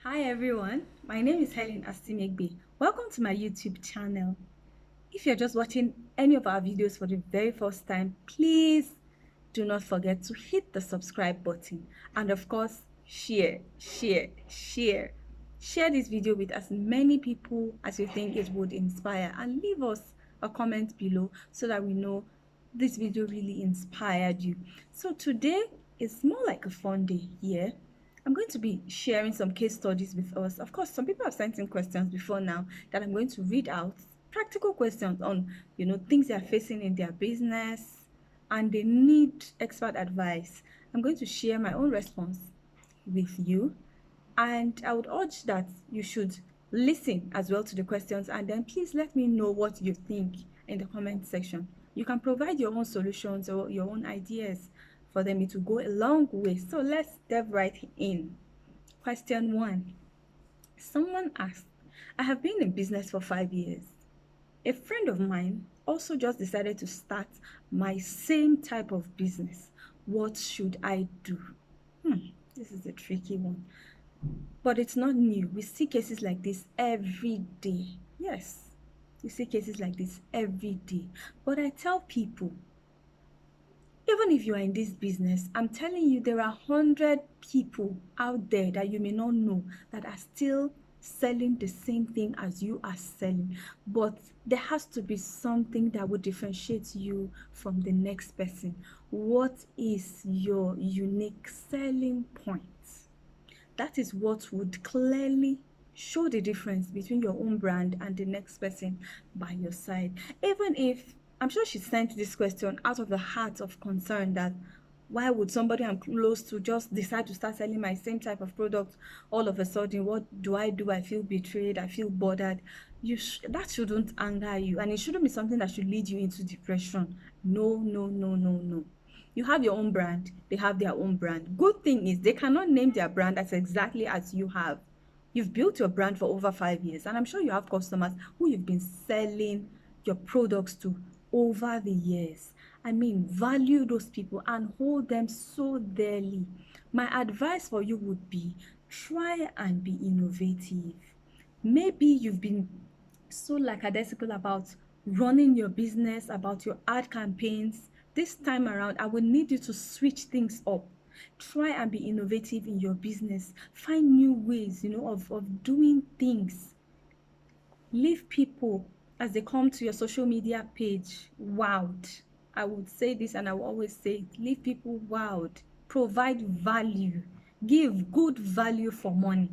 Hi everyone, my name is Helen Astimegbe. Welcome to my YouTube channel. If you're just watching any of our videos for the very first time, please do not forget to hit the subscribe button and of course, share. Share this video with as many people as you think it would inspire and leave us a comment below so that we know this video really inspired you. So today is more like a fun day here. I'm going to be sharing some case studies with us. Of course, some people have sent in questions before now that I'm going to read out. Practical questions on, things they are facing in their business and they need expert advice. I'm going to share my own response with you. And I would urge that you should listen as well to the questions and then please let me know what you think in the comment section. You can provide your own solutions or your own ideas for them. It will go a long way. So let's dive right in. Question 1. Someone asked, I have been in business for 5 years. A friend of mine also just decided to start my same type of business. What should I do? This is a tricky one. But it's not new. We see cases like this every day. Yes, we see cases like this every day. But I tell people, even if you are in this business, I'm telling you, there are 100 people out there that you may not know that are still selling the same thing as you are selling. But there has to be something that would differentiate you from the next person. What is your unique selling point? That is what would clearly show the difference between your own brand and the next person by your side. Even if I'm sure she sent this question out of the heart of concern that why would somebody I'm close to just decide to start selling my same type of product all of a sudden? What do? I feel betrayed. I feel bothered. That shouldn't anger you, and it shouldn't be something that should lead you into depression. No, no, no, no, no. You have your own brand, they have their own brand. Good thing is they cannot name their brand as exactly as you have. You've built your brand for over 5 years, and I'm sure you have customers who you've been selling your products to over the years. I mean, value those people and hold them so dearly. My advice for you would be try and be innovative. Maybe you've been so lackadaisical about running your business, about your ad campaigns. This time around, I will need you to switch things up. Try and be innovative in your business. Find new ways, of doing things. Leave people as they come to your social media page wowed. I would say this and I will always say it. Leave people wowed. Provide value. Give good value for money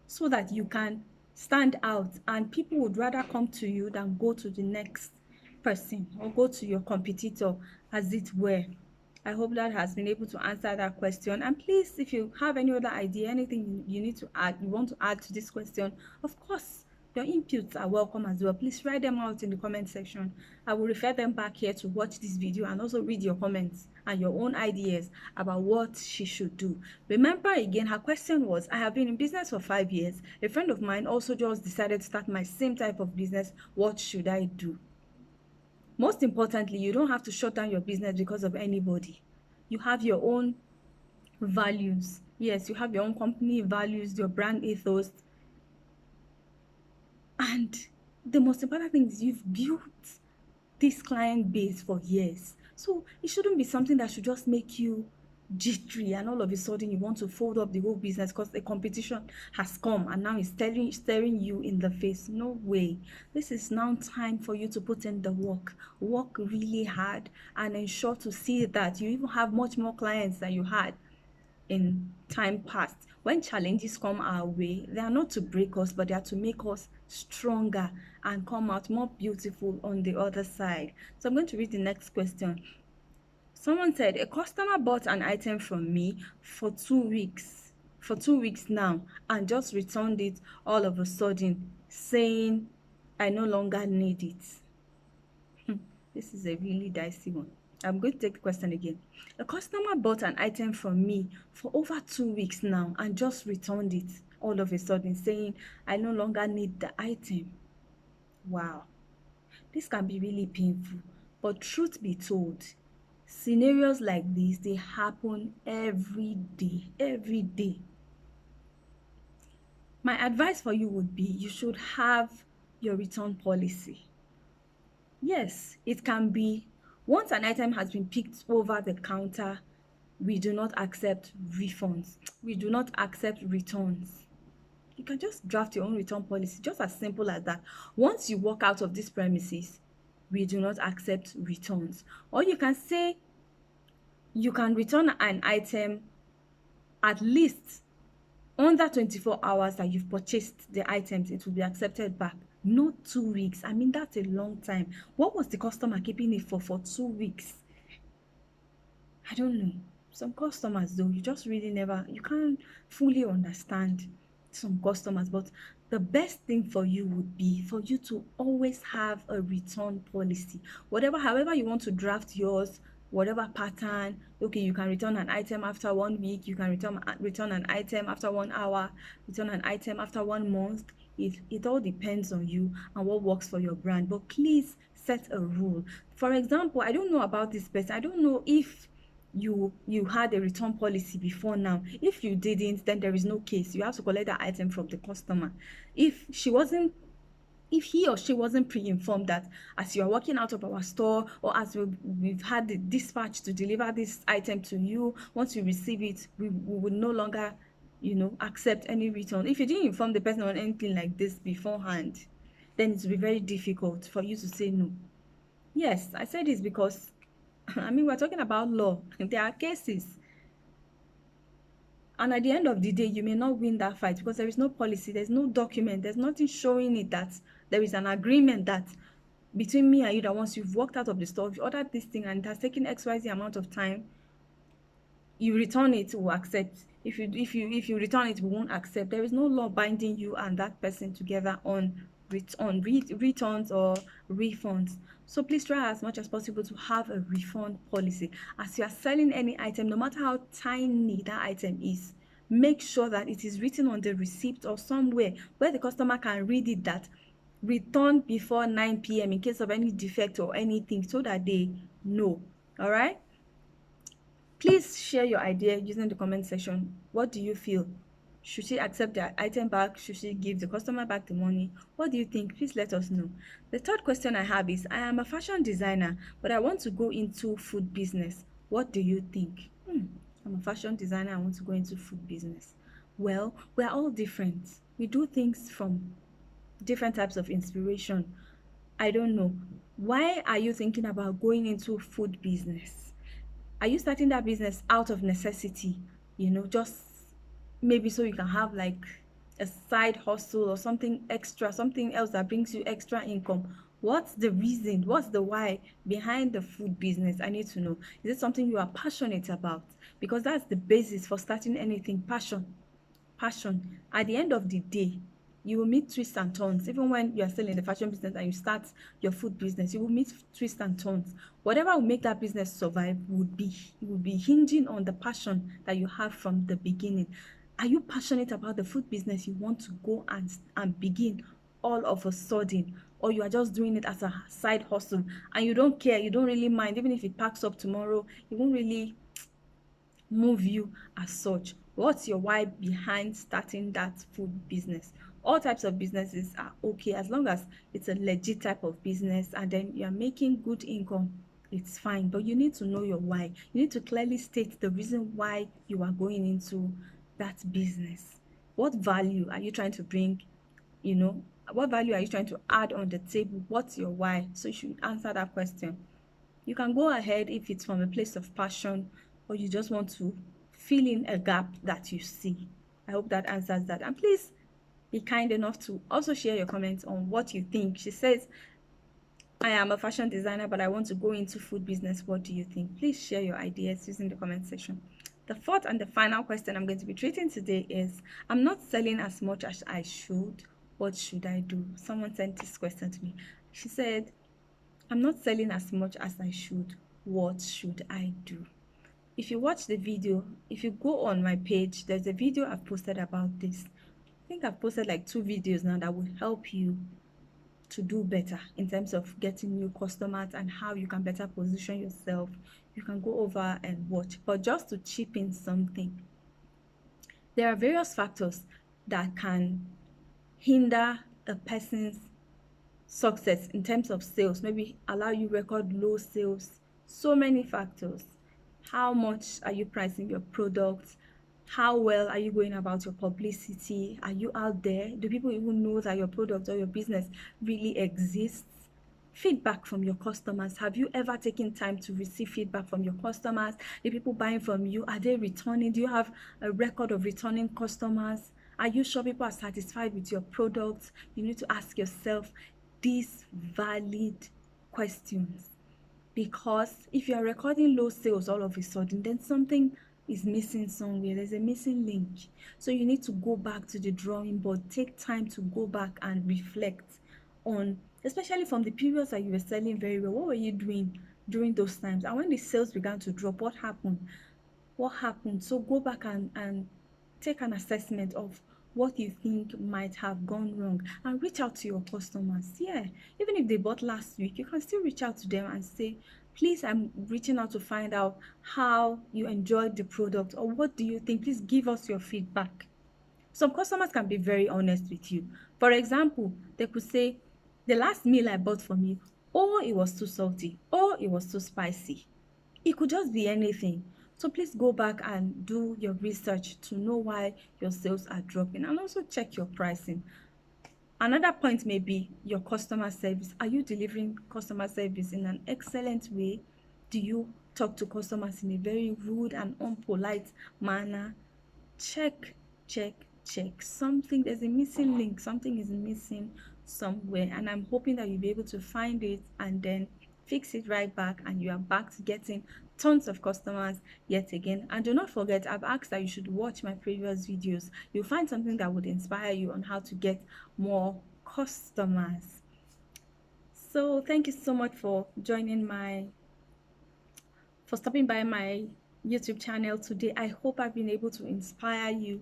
so that you can stand out and people would rather come to you than go to the next person or go to your competitor, as it were. I hope that has been able to answer that question. And please, if you have any other idea, anything you need to add, you want to add to this question, of course, your inputs are welcome as well. Please write them out in the comment section. I will refer them back here to watch this video and also read your comments and your own ideas about what she should do. Remember again, her question was, I have been in business for 5 years. A friend of mine also just decided to start my same type of business. What should I do? Most importantly, you don't have to shut down your business because of anybody. You have your own values. Yes, you have your own company values, your brand ethos. And the most important thing is you've built this client base for years. So it shouldn't be something that should just make you jittery and all of a sudden you want to fold up the whole business because the competition has come and now it's staring you in the face. No way. This is now time for you to put in the work really hard and ensure to see that you even have much more clients than you had in time past. When challenges come our way, they are not to break us, but they are to make us stronger and come out more beautiful on the other side. So I'm going to read the next question. Someone said, a customer bought an item from me for 2 weeks now, and just returned it all of a sudden, saying I no longer need it. This is a really dicey one. I'm going to take the question again. A customer bought an item from me for over 2 weeks now and just returned it all of a sudden, saying I no longer need the item. Wow, this can be really painful. But truth be told, scenarios like this, they happen every day, every day. My advice for you would be you should have your return policy. Yes, it can be once an item has been picked over the counter, we do not accept refunds. We do not accept returns. You can just draft your own return policy, just as simple as that. Once you walk out of this premises, we do not accept returns. Or you can say you can return an item at least under 24 hours that you've purchased the items, it will be accepted back. Not 2 weeks. I mean, that's a long time. What was the customer keeping it for 2 weeks? I don't know. Some customers though, you just really never, you can't fully understand some customers. But the best thing for you would be for you to always have a return policy. However you want to draft yours, whatever pattern. Okay, you can return an item after 1 week, you can return an item after 1 hour, return an item after 1 month. It all depends on you and what works for your brand. But please set a rule. For example, I don't know about this person. I don't know if you had a return policy before now. If you didn't, then there is no case. You have to collect that item from the customer. If he or she wasn't pre-informed that as you are walking out of our store, or as we've had the dispatch to deliver this item to you, once you receive it, we would no longer accept any return. If you didn't inform the person on anything like this beforehand, then it will be very difficult for you to say no. Yes, I say this because I mean, we're talking about law. There are cases. And at the end of the day, you may not win that fight because there is no policy, there's no document, there's nothing showing it that there is an agreement that between me and you that once you've walked out of the store, if you ordered this thing and it has taken XYZ amount of time, you return it, we'll accept. If you return it, we won't accept. There is no law binding you and that person together on returns or refunds. So please try as much as possible to have a refund policy. As you are selling any item, no matter how tiny that item is, make sure that it is written on the receipt or somewhere where the customer can read it that return before 9 p.m. in case of any defect or anything, so that they know. All right, please share your idea using the comment section. What do you feel? Should she accept the item back? Should she give the customer back the money? What do you think? Please let us know. The third question I have is, I am a fashion designer, but I want to go into food business. What do you think? I'm a fashion designer, I want to go into food business. Well, we're all different. We do things from different types of inspiration. I don't know. Why are you thinking about going into food business? Are you starting that business out of necessity? Just maybe so you can have like a side hustle or something extra, something else that brings you extra income? What's the reason? What's the why behind the food business? I need to know. Is it something you are passionate about? Because that's the basis for starting anything. Passion. At the end of the day, you will meet twists and turns. Even when you are still in the fashion business and you start your food business, you will meet twists and turns. Whatever will make that business survive would be hinging on the passion that you have from the beginning. Are you passionate about the food business you want to go and begin all of a sudden? Or you are just doing it as a side hustle and you don't care, you don't really mind, even if it packs up tomorrow, it won't really move you as such? What's your why behind starting that food business? All types of businesses are okay as long as it's a legit type of business and then you're making good income. It's fine, but you need to know your why. You need to clearly state the reason why you are going into that business. What value are you trying to bring? What value are you trying to add on the table? What's your why? So you should answer that question. You can go ahead if it's from a place of passion or you just want to fill in a gap that you see. I hope that answers that. And please be kind enough to also share your comments on what you think. She says, I am a fashion designer, but I want to go into food business. What do you think? Please share your ideas using the comment section. The fourth and the final question I'm going to be treating today is, I'm not selling as much as I should. What should I do? Someone sent this question to me. She said, I'm not selling as much as I should. What should I do? If you watch the video, if you go on my page, there's a video I've posted about this. I think I've posted like 2 videos now that will help you to do better in terms of getting new customers and how you can better position yourself. You can go over and watch. But just to chip in something, there are various factors. that can hinder a person's success in terms of sales, maybe allow you record low sales. So many factors. How much are you pricing your product? How well are you going about your publicity? Are you out there? Do people even know that your product or your business really exists? Feedback from your customers. Have you ever taken time to receive feedback from your customers? The people buying from you, are they returning? Do you have a record of returning customers? Are you sure people are satisfied with your products? You need to ask yourself these valid questions, because if you are recording low sales all of a sudden, then something is missing somewhere. There's a missing link. So you need to go back to the drawing board. Take time to go back and reflect on, especially from the periods that you were selling very well, what were you doing during those times? And when the sales began to drop, what happened? So go back and take an assessment of what you think might have gone wrong, and reach out to your customers. Yeah, even if they bought last week, you can still reach out to them and say, please, I'm reaching out to find out how you enjoyed the product, or what do you think? Please give us your feedback. Some customers can be very honest with you. For example, they could say, the last meal I bought from you, oh, it was too salty, oh, it was too spicy. It could just be anything. So please go back and do your research to know why your sales are dropping, and also check your pricing. Another point may be your customer service. Are you delivering customer service in an excellent way? Do you talk to customers in a very rude and unpolite manner? Check, check, check. There's a missing link. Something is missing somewhere, and I'm hoping that you'll be able to find it and then fix it right back, and you are back to getting tons of customers yet again. And do not forget, I've asked that you should watch my previous videos. You'll find something that would inspire you on how to get more customers. So thank you so much for stopping by my YouTube channel today. I hope I've been able to inspire you.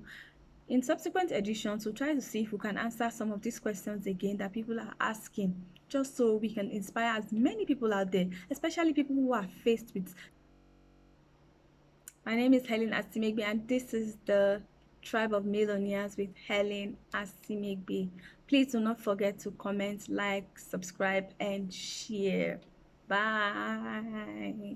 In subsequent editions, we'll try to see if we can answer some of these questions again that people are asking, just so we can inspire as many people out there, especially people who are faced with. My name is Helen Asimegbe, and this is the Tribe of Millionaires with Helen Asimegbe. Please do not forget to comment, like, subscribe, and share. Bye.